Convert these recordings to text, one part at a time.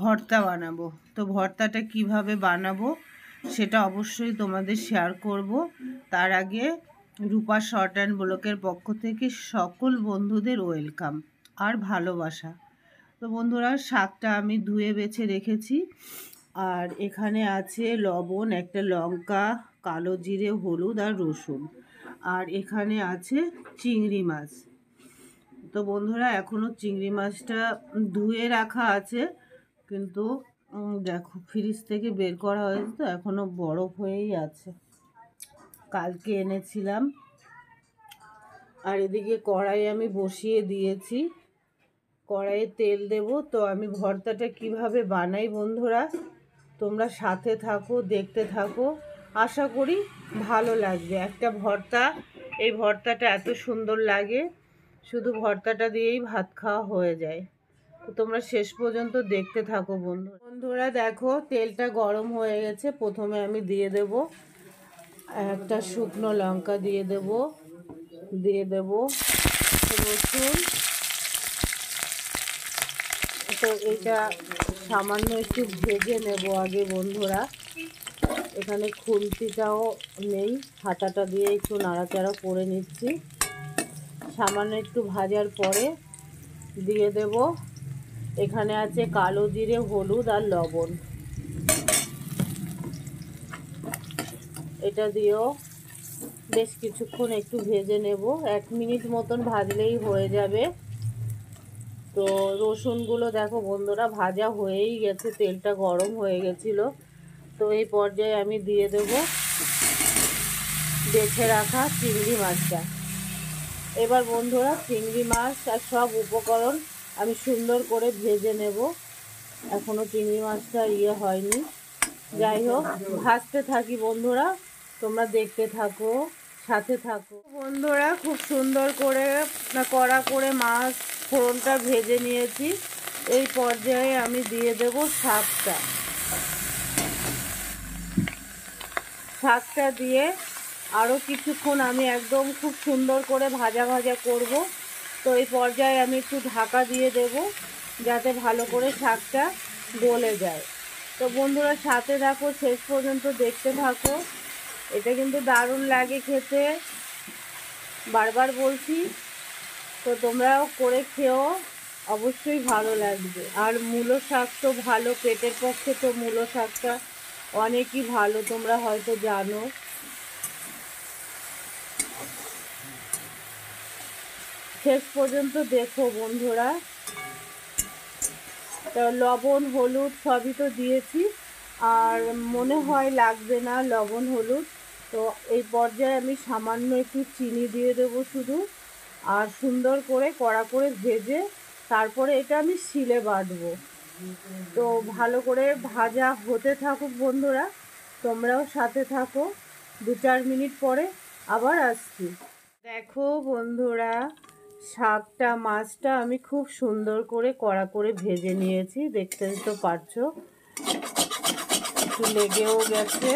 ভর্তা বানাবো। তো ভর্তাটা কিভাবে বানাবো সেটা অবশ্যই তোমাদের শেয়ার করব। তার আগে রূপা শর্ট অ্যান্ড ব্লকের পক্ষ থেকে সকল বন্ধুদের ওয়েলকাম আর ভালোবাসা। তো বন্ধুরা, শাকটা আমি ধুয়ে বেছে রেখেছি। আর এখানে আছে লবণ, একটা লঙ্কা, কালো জিরে, হলুদ আর রসুন। আর এখানে আছে চিংড়ি মাছ। তো বন্ধুরা, এখনও চিংড়ি মাছটা ধুয়ে রাখা আছে, কিন্তু দেখো ফ্রিজ থেকে বের করা হয়েছে তো এখনও বরফ হয়েই আছে, কালকে এনেছিলাম। আর এদিকে কড়াই আমি বসিয়ে দিয়েছি, কড়াইয়ে তেল দেব। তো আমি ভর্তাটা কিভাবে বানাই বন্ধুরা, তোমরা সাথে থাকো, দেখতে থাকো, আশা করি ভালো লাগবে। একটা ভর্তা, এই ভর্তাটা এত সুন্দর লাগে, শুধু ভর্তাটা দিয়েই ভাত খাওয়া হয়ে যায়। তো তোমরা শেষ পর্যন্ত দেখতে থাকো বন্ধুরা। দেখো তেলটা গরম হয়ে গেছে, প্রথমে আমি দিয়ে দেব একটা শুকনো লঙ্কা, দিয়ে দেব রসুন। তো এটা সামান্য একটু ভেজে নেব আগে বন্ধুরা। এখানে খুন্তিটাও নেই, হাতাটা দিয়ে একটু নাড়াচাড়া করে নিচ্ছি। সামান্য একটু ভাজার পরে দিয়ে দেব, এখানে আছে কালো জিরে, হলুদ আর লবণ। এটা দিয়েও বেশ কিছুক্ষণ একটু ভেজে নেব, 1 মিনিট মতন ভাজলেই হয়ে যাবে। তো রসুনগুলো দেখো বন্ধুরা ভাজা হয়েই গেছে, তেলটা গরম হয়ে গেছিলো। তো এই পর্যায়ে আমি দিয়ে দেব বেছে রাখা চিংড়ি মাছটা। এবার বন্ধুরা চিংড়ি মাছ আর সব উপকরণ আমি সুন্দর করে ভেজে নেব। এখনও চিংড়ি মাছটা হয়নি, যাই হোক ভাজতে থাকি বন্ধুরা, তোমরা দেখতে থাকো, সাথে থাকো বন্ধুরা। খুব সুন্দর করে কড়া করে মাছ ফোড়নটা ভেজে নিয়েছি। এই পর্যায়ে আমি দিয়ে দেব শাকটা দিয়ে আরও কিছুক্ষণ আমি একদম খুব সুন্দর করে ভাজা ভাজা করব। তো এই পর্যায়ে আমি একটু ঢাকা দিয়ে দেব, যাতে ভালো করে শাকটা গলে যায়। তো বন্ধুরা সাথে থাকো, শেষ পর্যন্ত দেখতে থাকো। এটা কিন্তু দারুণ লাগে খেতে, বারবার বলছি। তো তোমরাও করে খেও, অবশ্যই ভালো লাগবে। আর মূলো শাক তো ভালো, পেটের পক্ষে তো মূলো শাকটা অনেকই ভালো, তোমরা হয়তো জানো। শেষ পর্যন্ত দেখো বন্ধুরা। তো লবণ হলুদ সবই তো দিয়েছি, আর মনে হয় লাগবে না লবণ হলুদ। তো এই পর্যায়ে আমি সামান্য একটু চিনি দিয়ে দেবো শুধু, আর সুন্দর করে কড়া করে ভেজে তারপরে এটা আমি শিলে বাটবো। তো ভালো করে ভাজা হতে থাকুক বন্ধুরা, তোমরাও সাথে থাকো। 2-4 মিনিট পরে আবার আসছি। দেখো বন্ধুরা, শাকটা মাছটা আমি খুব সুন্দর করে কড়া করে ভেজে নিয়েছি, দেখতে তো পারছো, একটু লেগেও গেছে,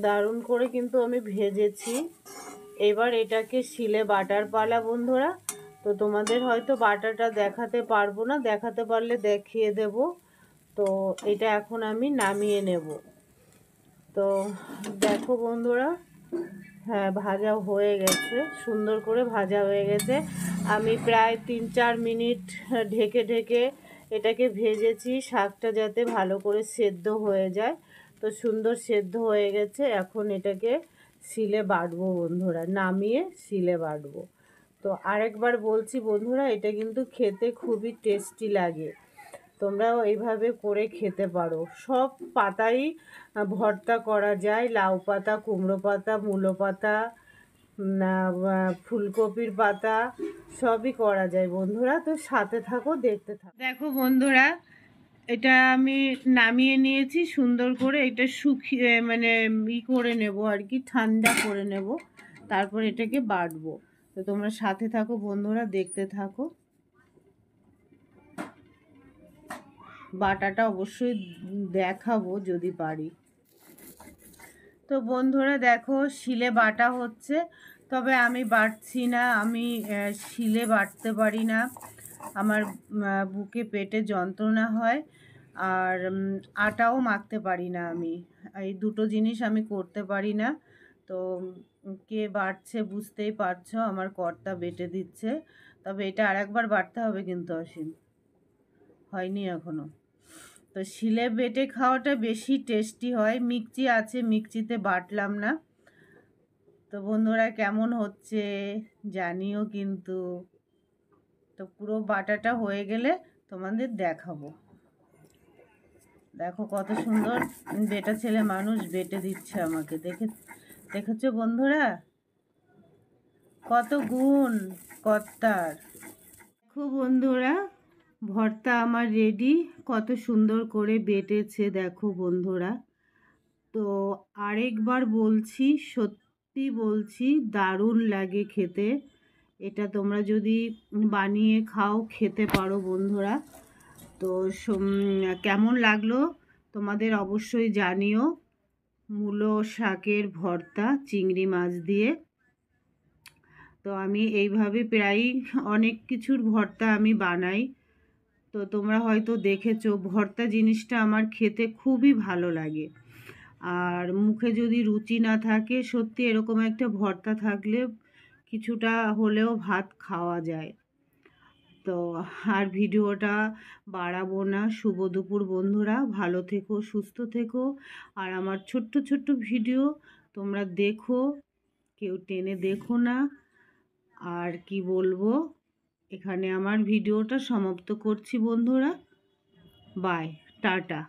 দারুণ করে কিন্তু আমি ভেজেছি। এবার এটাকে শিলে বাটার পালা বন্ধুরা। তো তোমাদের হয়তো বাটাটা দেখাতে পারবো না, দেখাতে পারলে দেখিয়ে দেব। তো এটা এখন আমি নামিয়ে নেব। তো দেখো বন্ধুরা, হ্যাঁ ভাজা হয়ে গেছে, সুন্দর করে ভাজা হয়ে গেছে। আমি প্রায় 3-4 মিনিট ঢেকে ঢেকে এটাকে ভেজেছি, শাকটা যাতে ভালো করে সেদ্ধ হয়ে যায়। তো সুন্দর সেদ্ধ হয়ে গেছে, এখন এটাকে শিলে বাটবো বন্ধুরা, নামিয়ে শিলে বাটবো। তো আরেকবার বলছি বন্ধুরা, এটা কিন্তু খেতে খুবই টেস্টি লাগে, তোমরাও এইভাবে করে খেতে পারো। সব পাতাই ভর্তা করা যায়, লাউ পাতা, কুমড়ো পাতা, মূলো পাতা, ফুলকপির পাতা, সবই করা যায় বন্ধুরা। তো সাথে থাকো, দেখতে থাকো। দেখো বন্ধুরা, এটা আমি নামিয়ে নিয়েছি সুন্দর করে, এটা শুকিয়ে মানে করে নেব আর কি, ঠান্ডা করে নেব, তারপর এটাকে বাটবো। তো তোমরা সাথে থাকো বন্ধুরা, দেখতে থাকো। বাটাটা অবশ্যই দেখাবো যদি পারি। তো বন্ধুরা দেখো, শিলে বাটা হচ্ছে, তবে আমি বাটছি না, আমি শিলে বাটতে পারি না। আমার বুকে পেটে যন্ত্রণা হয়, আর আটাও মাখতে পারি না আমি। এই দুটো জিনিস আমি করতে পারি না। তো কে বাটছে বুঝতেই পারছো, আমার কর্তা বেটে দিচ্ছে। তবে এটা আরেকবার বাটতে হবে কিন্তু অসীম, হয়নি এখনো। তো শিলে বেটে খাওয়াটা বেশি টেস্টি হয়। মিক্সি আছে, মিক্সিতে বাটলাম না। তো বন্ধুরা কেমন হচ্ছে জানিও কিন্তু। তো পুরো বাটাটা হয়ে গেলে তোমাদের দেখাবো। দেখো কত সুন্দর বেটা ছেলে মানুষ বেটে দিচ্ছে আমাকে, দেখেছো বন্ধুরা কত গুণ কর্তার। দেখো বন্ধুরা, ভর্তা আমার রেডি, কত সুন্দর করে বেটেছে দেখো বন্ধুরা। তো আরেকবার বলছি, সত্যি বলছি দারুণ লাগে খেতে। এটা তোমরা যদি বানিয়ে খাও, খেতে পারো বন্ধুরা। তো কেমন লাগলো তোমাদের অবশ্যই জানিও। মূলো শাকের ভর্তা চিংড়ি মাছ দিয়ে। তো আমি এইভাবে প্রায়ই অনেক কিছুর ভর্তা আমি বানাই। তো তোমরা হয়তো দেখেছো, ভর্তা জিনিসটা আমার খেতে খুবই ভালো লাগে। আর মুখে যদি রুচি না থাকে, সত্যি এরকম একটা ভর্তা থাকলে কিছুটা হলেও ভাত খাওয়া যায়। তো আর ভিডিওটা বাড়াবো না। শুভ দুপুর বন্ধুরা, ভালো থেকো, সুস্থ থেকো। আর আমার ছোট্ট ছোট্ট ভিডিও তোমরা দেখো, কেউ টেনে দেখো না। আর কি বলবো, এখানে আমার ভিডিওটা সমাপ্ত করছি বন্ধুরা। Bye, tata.